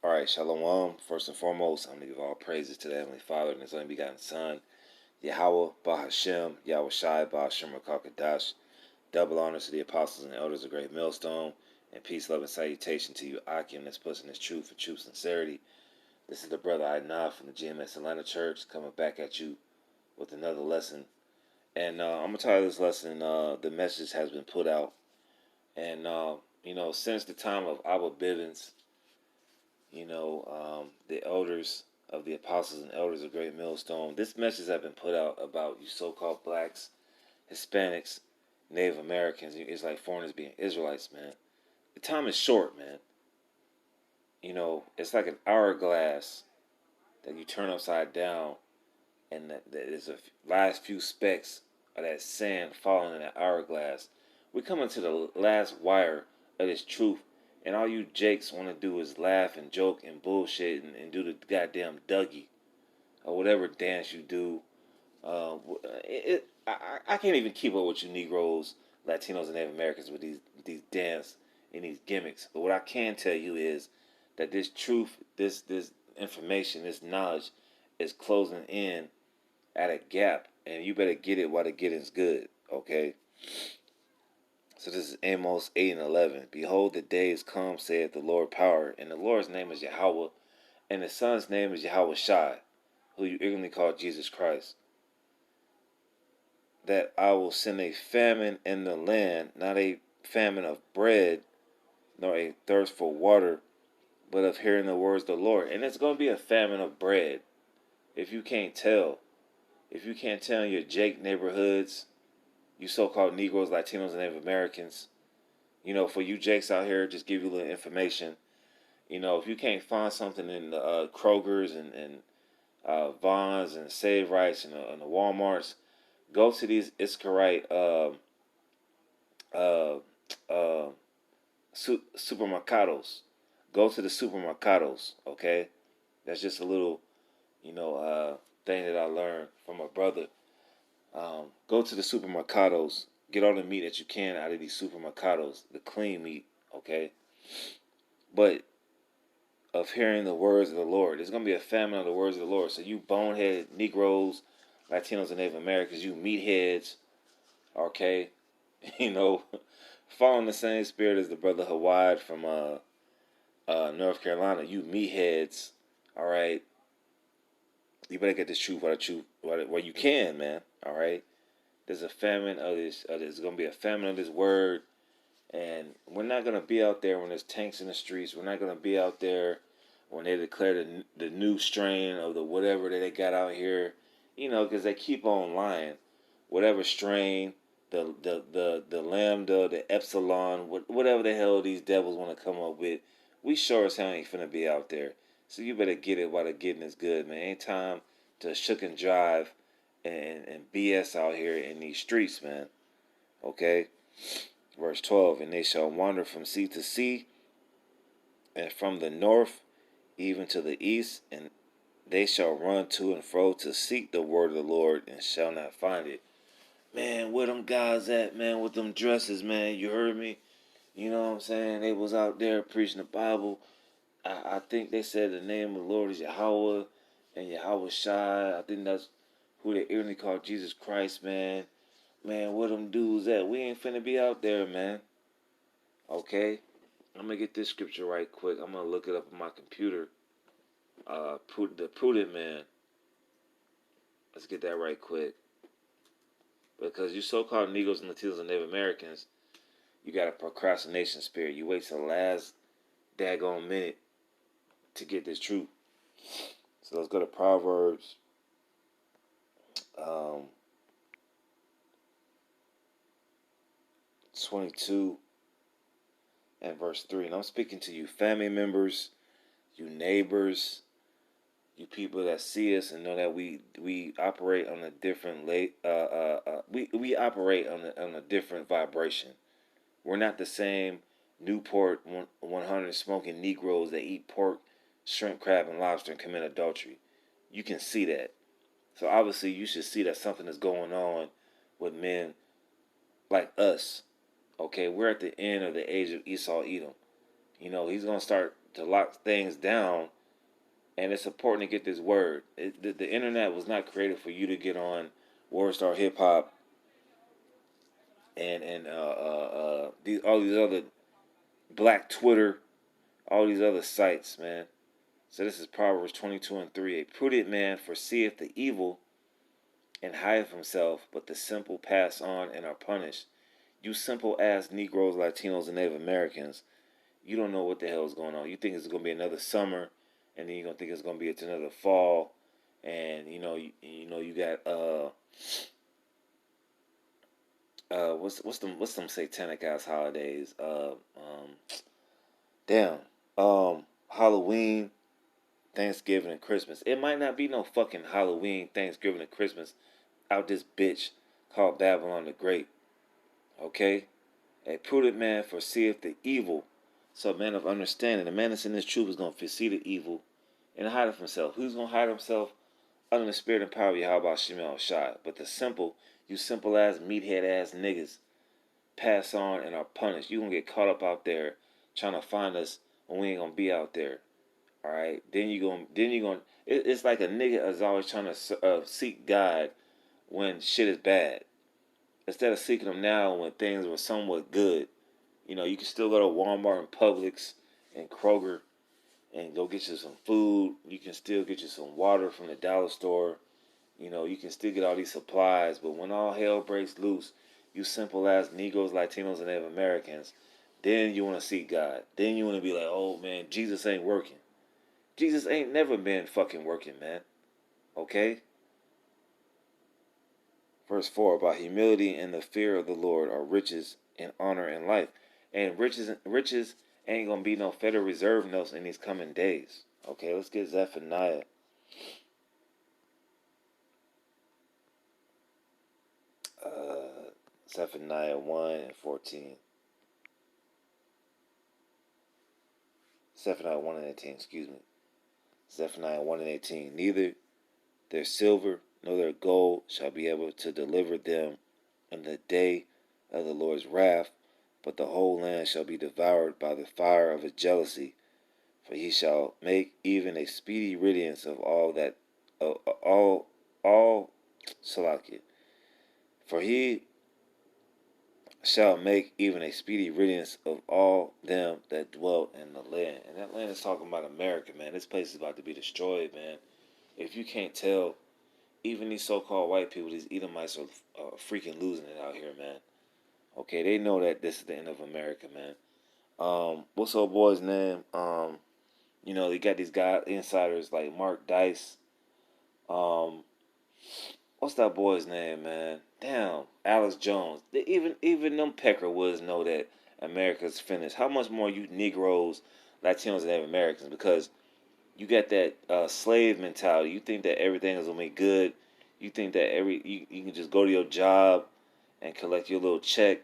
All right, Shalom. First and foremost, I'm going to give all praises to the Heavenly Father and His only begotten Son, Yahweh, Bahashem, Yahweh Shai, Bahashem Rakakadash. Double honors to the apostles and elders of Great Millstone, and peace, love, and salutation to you, Akim, that's pushing this truth for true sincerity. This is the brother Idnah from the GMS Atlanta Church, coming back at you with another lesson. And I'm going to title this lesson, The Message Has Been Put Out. And, since the time of Abba Bivens, the elders of the apostles and elders of Great Millstone, this message has been put out about you so-called blacks, Hispanics, Native Americans. It's like foreigners being Israelites, man. The time is short, man. It's like an hourglass that you turn upside down, and that there's a last few specks of that sand falling in that hourglass. We're coming to the last wire of this truth, and all you jakes want to do is laugh and joke and bullshit and do the goddamn Dougie or whatever dance you do. I can't even keep up with you Negroes, Latinos, and Native Americans with these dance and these gimmicks. But what I can tell you is that this truth, this information, this knowledge is closing in at a gap, and you better get it while the getting's good. Okay. So this is Amos 8 and 11. Behold, the days come, saith the Lord power, and the Lord's name is Yahweh, and the Son's name is Yahweh Shai, who you ignorantly call Jesus Christ. That I will send a famine in the land, not a famine of bread, nor a thirst for water, but of hearing the words of the Lord. And it's going to be a famine of bread. If you can't tell in your Jake neighborhoods, you so-called Negroes, Latinos, and Native Americans, for you Jakes out here, just give you a little information. If you can't find something in the Kroger's and Vons and Save Rights and the Walmarts, go to these Iscarite supermercados. Go to the supermercados, okay? That's just a little, thing that I learned from my brother. Go to the supermercados. Get all the meat that you can out of these supermercados, the clean meat, okay? But of hearing the words of the Lord. There's going to be a famine of the words of the Lord. So you bonehead Negroes, Latinos, and Native Americans, you meatheads, okay? Following the same spirit as the brother Hawad from North Carolina, you meatheads, all right? You better get this truth while you can, man, all right? There's a famine of this. There's going to be a famine of this word. And we're not going to be out there when there's tanks in the streets. We're not going to be out there when they declare the new strain of the whatever that they got out here. Because they keep on lying. Whatever strain, the lambda, the epsilon, whatever the hell these devils want to come up with, we sure as hell ain't finna be out there. So you better get it while the getting is good, man. Ain't time to shook and drive and BS out here in these streets, man. Okay? Verse 12, and they shall wander from sea to sea, and from the north even to the east, and they shall run to and fro to seek the word of the Lord, and shall not find it. Man, where them guys at, man, with them dresses, man? You heard me? You know what I'm saying? They was out there preaching the Bible. I think they said the name of the Lord is Yahweh and Yahweh Shai. I think that's who they ignorantly call Jesus Christ, man. Man, where them dudes at? We ain't finna be out there, man. Okay? I'm going to get this scripture right quick. I'm going to look it up on my computer. The prudent man. Let's get that right quick. Because you so-called Negroes and Latinos and Native Americans, you got a procrastination spirit. You wait till the last daggone minute to get this truth. So let's go to Proverbs 22 and verse 3. And I'm speaking to you family members, you neighbors, you people that see us and know that we operate on a different we operate on a different vibration. We're not the same Newport 100 smoking Negroes that eat pork, shrimp, crab, and lobster and commit adultery. You can see that. So obviously you should see that something is going on with men like us. Okay, we're at the end of the age of Esau Edom. He's going to start to lock things down, and it's important to get this word. The internet was not created for you to get on WordStar Hip Hop and these all these other Black Twitter, all these other sites, man. So this is Proverbs 22:3. A prudent man foreseeth the evil and hideth himself, but the simple pass on and are punished. You simple ass Negroes, Latinos, and Native Americans, you don't know what the hell is going on. You think it's going to be another summer, and then you're going to think it's going to be another fall, and you got what's them satanic ass holidays? Damn, Halloween, Thanksgiving, and Christmas. It might not be no fucking Halloween, Thanksgiving, and Christmas out this bitch called Babylon the Great. Okay, a prudent man foreseeth the evil. So a man of understanding, a man that's in this truth is going to foresee the evil and hide of himself. Who's going to hide himself? Under the spirit and power of Yahweh Shemel Shai. But the simple, you simple ass, meathead ass niggas pass on and are punished. You going to get caught up out there trying to find us when we ain't going to be out there. All right? It's like a nigga is always trying to seek God when shit is bad. Instead of seeking him now when things were somewhat good. You know, you can still go to Walmart and Publix and Kroger and go get you some food. You can still get you some water from the dollar store. You know, you can still get all these supplies. But when all hell breaks loose, you simple ass Negroes, Latinos, and Native Americans, then you want to seek God. Then you want to be like, oh man, Jesus ain't working. Jesus ain't never been fucking working, man. Okay? Verse 4, about humility and the fear of the Lord are riches and honor and life. And riches ain't going to be no Federal Reserve notes in these coming days. Okay, let's get Zephaniah. Zephaniah 1 and 14. Zephaniah 1 and 18, excuse me. Zephaniah 1 and 18. Neither their silver nor their gold shall be able to deliver them in the day of the Lord's wrath, but the whole land shall be devoured by the fire of his jealousy. For he shall make even a speedy riddance of all that, all Salakia. For he shall make even a speedy riddance of all them that dwell in the land. And that land is talking about America, man. This place is about to be destroyed, man. If you can't tell, even these so-called white people, these Edomites are freaking losing it out here, man. Okay, they know that this is the end of America, man. What's old boy's name? They got these guys, insiders like Mark Dice. What's that boy's name, man? Damn, Alex Jones. Even them Peckerwoods know that America's finished. How much more you Negroes, Latinos, and Native Americans? Because you got that slave mentality. You think that everything is gonna be good. You think that you can just go to your job and collect your little check,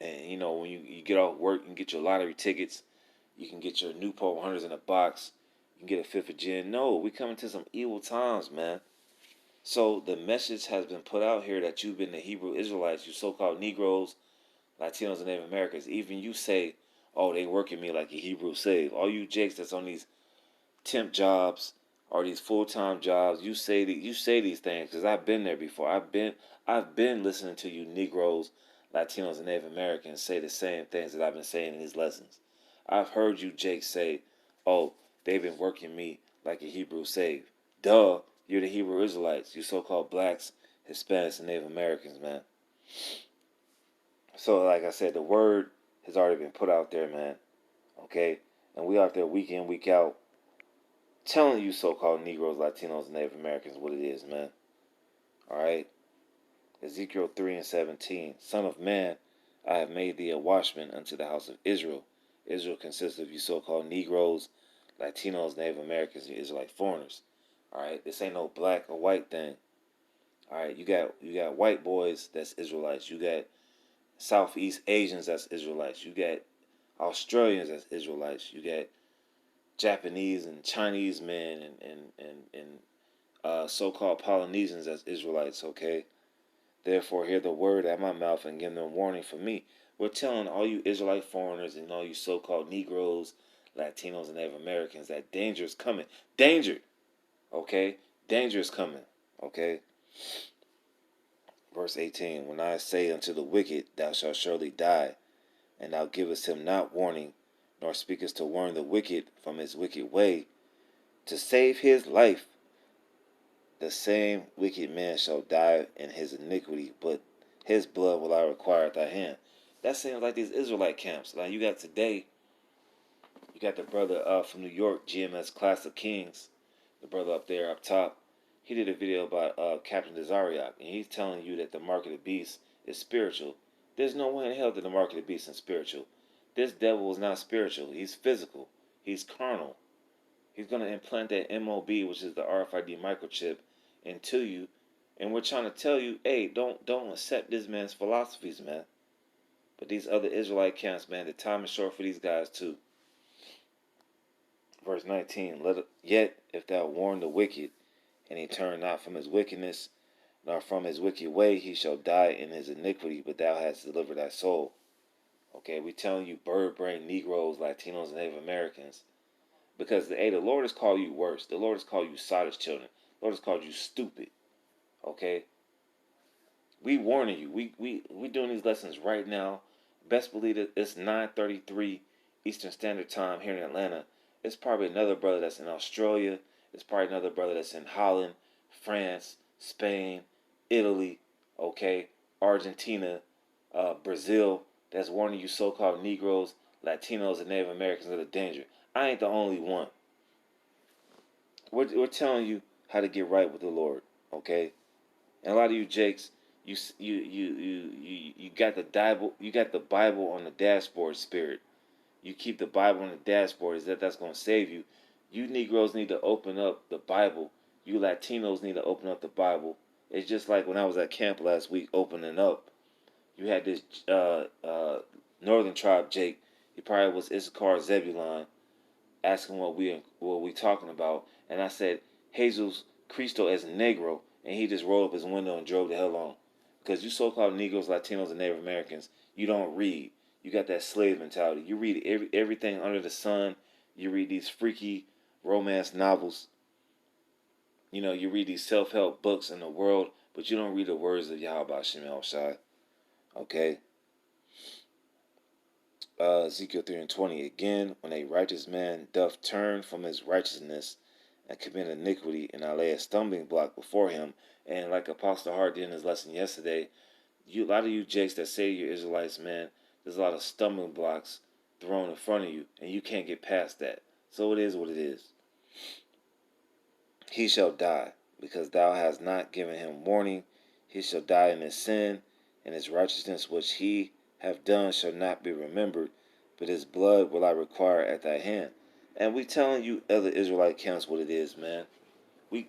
and when you get off work, you can get your lottery tickets. You can get your Newport 100s in a box. You can get a fifth of gin. No, we coming to some evil times, man. So the message has been put out here that you've been the Hebrew Israelites, you so-called Negroes, Latinos, and Native Americans. Even you say, oh, they working me like a Hebrew slave. All you jakes that's on these temp jobs or these full-time jobs, you say these things because I've been there before. I've been listening to you Negroes, Latinos, and Native Americans say the same things that I've been saying in these lessons. I've heard you Jake say, oh, they've been working me like a Hebrew slave. Duh, you're the Hebrew Israelites, you so-called blacks, Hispanics, and Native Americans, man. So, like I said, the word has already been put out there, man. Okay? And we out there week in, week out, telling you so-called Negroes, Latinos, and Native Americans what it is, man. Alright? Ezekiel 3 and 17. Son of man, I have made thee a watchman unto the house of Israel. Israel consists of you so-called Negroes, Latinos, Native Americans, and Israelite foreigners. Alright? This ain't no black or white thing. Alright? You got white boys that's Israelites. You got Southeast Asians that's Israelites. You got Australians that's Israelites. You got Japanese and Chinese men and so-called Polynesians as Israelites, okay? Therefore, hear the word at my mouth and give them warning from me. We're telling all you Israelite foreigners and all you so-called Negroes, Latinos and Native Americans, that danger is coming. Danger, okay? Danger is coming, okay? Verse 18, when I say unto the wicked, thou shalt surely die, and thou givest him not warning, nor speakest to warn the wicked from his wicked way, to save his life, the same wicked man shall die in his iniquity, but his blood will I require at thy hand. That seems like these Israelite camps. Now you got today, you got the brother from New York, GMS Class of Kings, the brother up there up top. He did a video about Captain Desariak, and he's telling you that the mark of the beast is spiritual. There's no way in hell that the mark of the beast is spiritual. This devil is not spiritual. He's physical. He's carnal. He's going to implant that MOB, which is the RFID microchip, into you. And we're trying to tell you, hey, don't accept this man's philosophies, man. But these other Israelite camps, man, the time is short for these guys too. Verse 19, yet if thou warn the wicked, and he turn not from his wickedness, nor from his wicked way, he shall die in his iniquity, but thou hast delivered thy soul. Okay, we telling you bird brain Negroes, Latinos, and Native Americans. Because the Lord has called you worse. The Lord has called you Sodom's children. The Lord has called you stupid. Okay? We warning you. We doing these lessons right now. Best believe it, it's 9:33 Eastern Standard Time here in Atlanta. It's probably another brother that's in Australia. It's probably another brother that's in Holland, France, Spain, Italy, okay, Argentina, Brazil, that's warning you so-called Negroes, Latinos, and Native Americans of the danger. I ain't the only one. We're telling you how to get right with the Lord, okay? And a lot of you Jakes, you got the Bible on the dashboard spirit. You keep the Bible on the dashboard. Is that's going to save you? You Negroes need to open up the Bible. You Latinos need to open up the Bible. It's just like when I was at camp last week opening up. You had this northern tribe Jake. He probably was Issachar Zebulon, asking what we talking about, and I said Jesus Cristo as Negro, and he just rolled up his window and drove the hell on. Because you so-called Negroes, Latinos, and Native Americans, you don't read. You got that slave mentality. You read everything under the sun. You read these freaky romance novels. You know, you read these self-help books in the world, but you don't read the words of Yahweh Shem Shai. Okay? Ezekiel 3:20 again, when a righteous man doth turn from his righteousness and commit iniquity, and I lay a stumbling block before him. And like Apostle Hart did in his lesson yesterday, a lot of you Jakes that say you're Israelites, man, there's a lot of stumbling blocks thrown in front of you, and you can't get past that. So it is what it is. He shall die, because thou hast not given him warning. He shall die in his sin, and his righteousness which he have done shall not be remembered, but his blood will I require at thy hand. And we telling you other Israelite camps what it is, man. We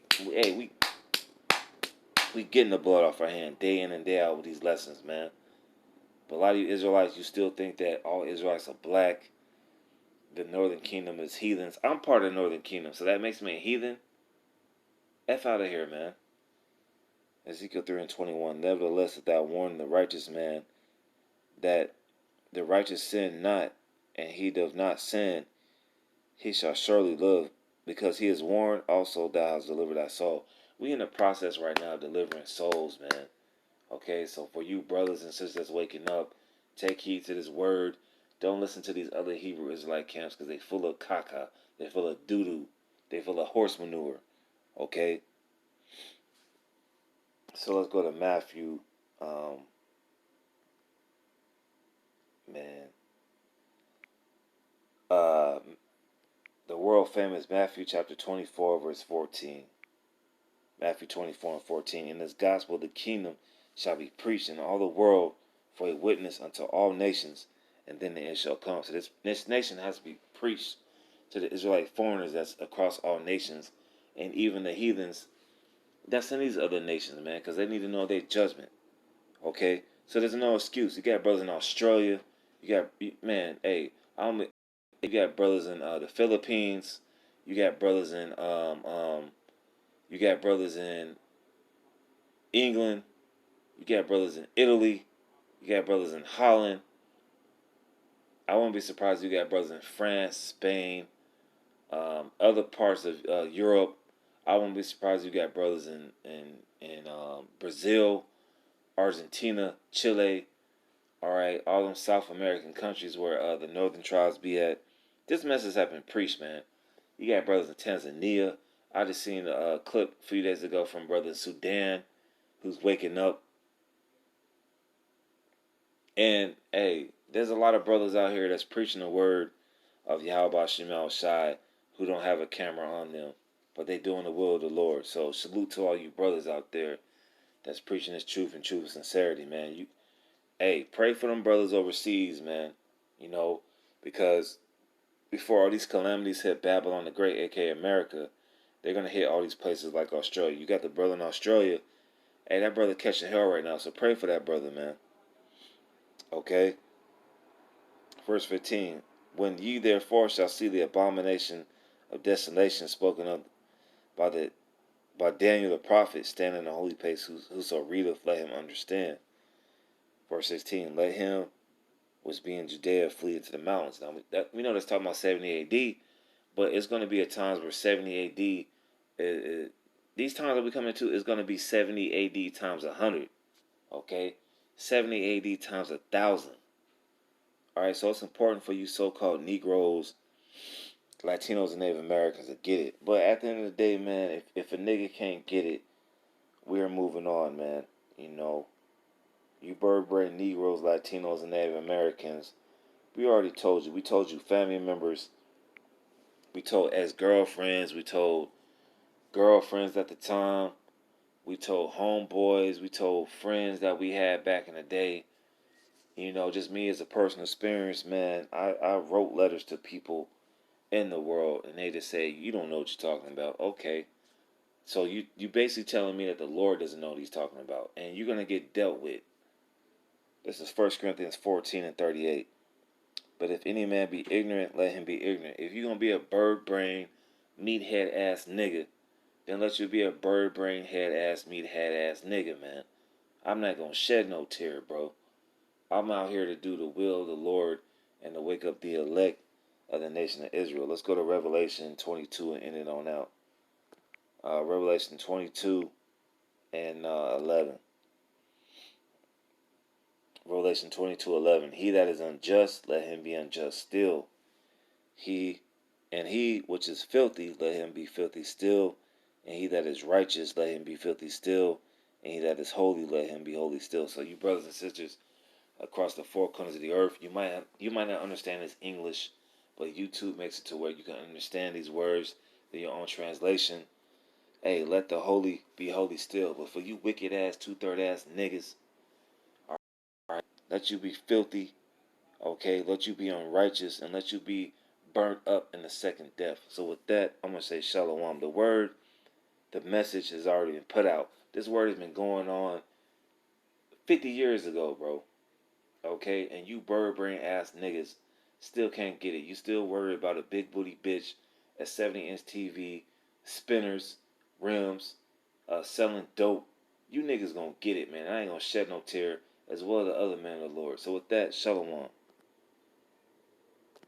getting the blood off our hand day in and day out with these lessons, man. But a lot of you Israelites, you still think that all Israelites are black. The Northern Kingdom is heathens. I'm part of the Northern Kingdom, so that makes me a heathen. F out of here, man. Ezekiel 3:21. Nevertheless, if thou warn the righteous man that the righteous sin not, and he doth not sin, he shall surely live, because he is warned. Also thou hast delivered thy soul. We in the process right now of delivering souls, man. Okay, so for you brothers and sisters that's waking up, take heed to this word. Don't listen to these other Hebrew Israelite camps, because they full of caca. They full of doo-doo. They full of horse manure. Okay? So let's go to Matthew. The world famous Matthew chapter 24, verse 14. Matthew 24:14. In this gospel, the kingdom shall be preached in all the world for a witness unto all nations, and then the end shall come. So this nation has to be preached to the Israelite foreigners that's across all nations, and even the heathens that's in these other nations, man, because they need to know their judgment. Okay? So there's no excuse. You got brothers in Australia. You got, man, hey, you got brothers in the Philippines. You got brothers in England. You got brothers in Italy. You got brothers in Holland. I wouldn't be surprised if you got brothers in France, Spain, other parts of Europe. I wouldn't be surprised if you got brothers in Brazil, Argentina, Chile. All right, all them South American countries where the northern tribes be at. This message has been preached, man. You got brothers in Tanzania. I just seen a clip a few days ago from brother in Sudan who's waking up. And hey, there's a lot of brothers out here that's preaching the word of Yahweh Shemal Shai who don't have a camera on them, but they doing the will of the Lord. So salute to all you brothers out there that's preaching this truth and truth and sincerity, man. Hey, pray for them brothers overseas, man. You know, because before all these calamities hit Babylon the Great, aka America, they're gonna hit all these places like Australia. You got the brother in Australia. Hey, that brother catching hell right now, so pray for that brother, man. Okay? Verse 15. When ye therefore shall see the abomination of desolation spoken of by Daniel the prophet standing in the holy place, whoso readeth, let him understand. Verse 16. Let him which be in Judea flee into the mountains. Now, we know that's talking about 70 AD, but it's going to be at times where 70 AD, these times that we come into is going to be 70 AD times 100. Okay? 70 AD times 1,000. All right, so it's important for you so-called Negroes, Latinos, and Native Americans to get it. But at the end of the day, man, if a nigga can't get it, we're moving on, man. You know, you bird-brained Negroes, Latinos, and Native Americans, we already told you. We told you family members. We told ex-girlfriends. We told girlfriends at the time. We told homeboys. We told friends that we had back in the day. You know, just me as a personal experience, man. I wrote letters to people in the world, and they just say, you don't know what you're talking about. Okay. So you basically telling me that the Lord doesn't know what he's talking about, and you're going to get dealt with. This is 1 Corinthians 14 and 38. But if any man be ignorant, let him be ignorant. If you're going to be a bird brain, meathead ass nigga, then let you be a bird brain head ass, meathead ass nigga, man. I'm not going to shed no tear, bro. I'm out here to do the will of the Lord and to wake up the elect of the nation of Israel. Let's go to Revelation 22 and end it on out. Revelation 22 and 11. Revelation 22:11. He that is unjust, let him be unjust still. He which is filthy, let him be filthy still. And he that is righteous, let him be filthy still. And he that is holy, let him be holy still. So you brothers and sisters across the four corners of the earth, you might not understand this English, but YouTube makes it to where you can understand these words in your own translation. Hey, let the holy be holy still. But for you wicked ass, 2/3 ass niggas, alright, let you be filthy, okay? Let you be unrighteous, and let you be burnt up in the second death. So with that, I'm going to say shalom. The word, the message has already been put out. This word has been going on 50 years ago, bro. Okay? And you bird brain ass niggas still can't get it. You still worry about a big booty bitch, a 70-inch TV, spinners, rims, selling dope. You niggas gonna get it, man. I ain't gonna shed no tear, as well as the other man of the Lord. So with that, shalom.